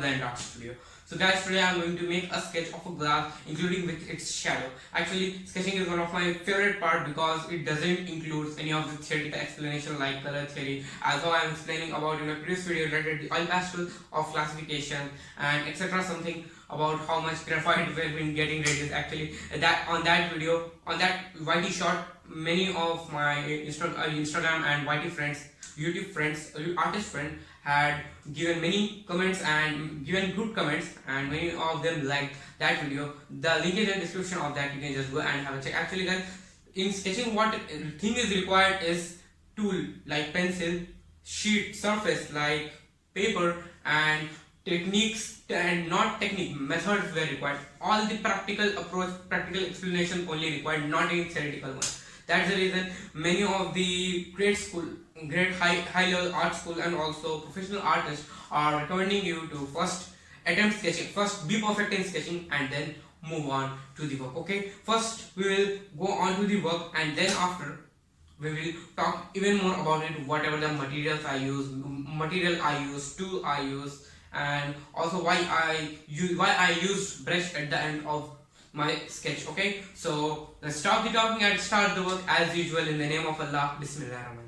blendartstudio. So guys, today I am going to make a sketch of a glass including with its shadow. Actually, sketching is one of my favorite part because it doesn't include any of the theoretical explanation like color theory, as I am explaining about in a previous video related to oil pastel of classification and etc. something about how much graphite we've been getting radius. Actually, that on that video, on that YT shot, many of my Instagram and YT friends, YouTube friends, artist friends had given many comments and given good comments, and many of them liked that video. The link is in the description of that. You can just go and have a check. Actually guys, in sketching what thing is required is tool like pencil, sheet, surface like paper, and techniques and not technique methods were required. All the practical approach, practical explanation only required, not any theoretical one. That's the reason many of the great high level art school and also professional artists are recommending you to first attempt sketching, first be perfect in sketching and then move on to the work. Okay, first we will go on to the work and then after we will talk even more about it, whatever the materials I use, tool I use, and also why I use brush at the end of my sketch. Okay, so let's stop the talking and start the work as usual in the name of Allah. Bismillahirrahmanirrahim.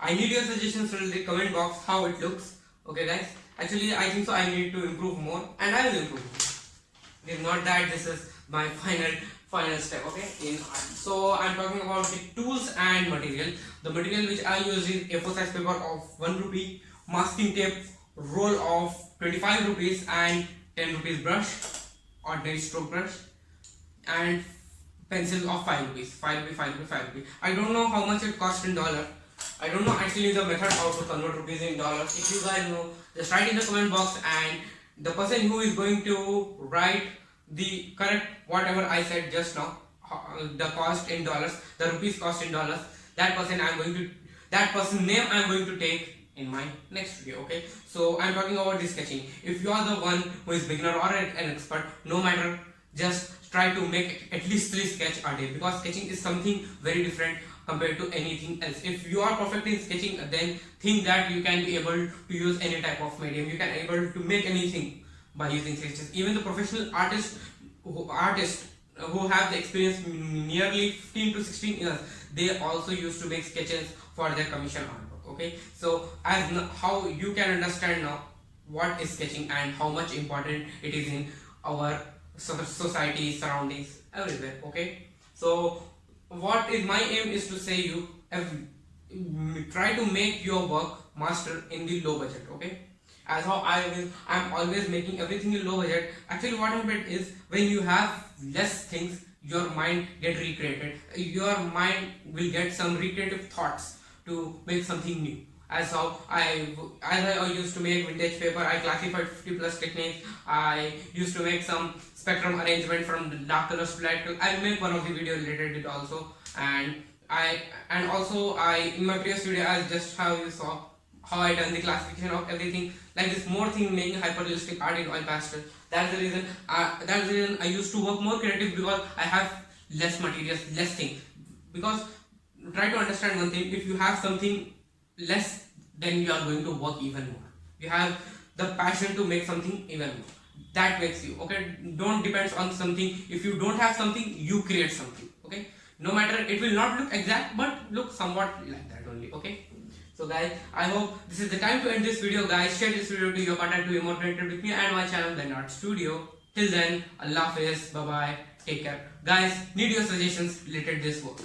I need your suggestions in the comment box how it looks. Okay guys, actually I think so I need to improve more, and I will improve more. It is not that this is my final step, okay, in art. So I'm talking about the tools and material. The material which I use is A4 size paper of 1 rupee, masking tape roll of 25 rupees, and 10 rupees brush, ordinary stroke brush, and pencil of 5 rupees, 5 rupee, 5 rupee, 5 rupee. I don't know how much it cost in dollar. I don't know actually the method how to convert rupees in dollars. If you guys know, just write in the comment box, and the person who is going to write the correct whatever I said just now, the cost in dollars, the rupees cost in dollars, that person name I'm going to take in my next video. Okay, so I'm talking about the sketching. If you are the one who is beginner or an expert, no matter, just try to make at least 3 sketch a day, because sketching is something very different compared to anything else. If you are perfect in sketching, then think that you can be able to use any type of medium. You can able to make anything by using sketches. Even the professional artists who have the experience nearly 15 to 16 years, they also used to make sketches for their commission artwork. Okay, so as how you can understand now what is sketching and how much important it is in our society, surroundings, everywhere. Okay, so what is my aim is to say you try to make your work master in the low budget. Okay, as how I'm always making everything in low budget. Actually what happened is, when you have less things, your mind get recreated, your mind will get some recreative thoughts to make something new. As how I used to make vintage paper, I classified 50 plus techniques. I used to make some spectrum arrangement from the dark colors to light colors. I'll make one of the video related to it also. And also in my previous video, as just how you saw how I done the classification of everything, like this more thing, making hyper realistic art in oil pastel. That's the reason I used to work more creative, because I have less materials, less things. Because try to understand one thing, if you have something less, then you are going to work even more. You have the passion to make something even more. That makes you, okay, don't depend on something. If you don't have something, you create something. Okay, no matter, it will not look exact, but look somewhat like that only. Okay, so guys, I hope this is the time to end this video. Guys, share this video to your contact to be more connected with me and my channel, blendartstudio. Till then, Allah Hafiz, bye bye, take care. Guys, need your suggestions related to this work.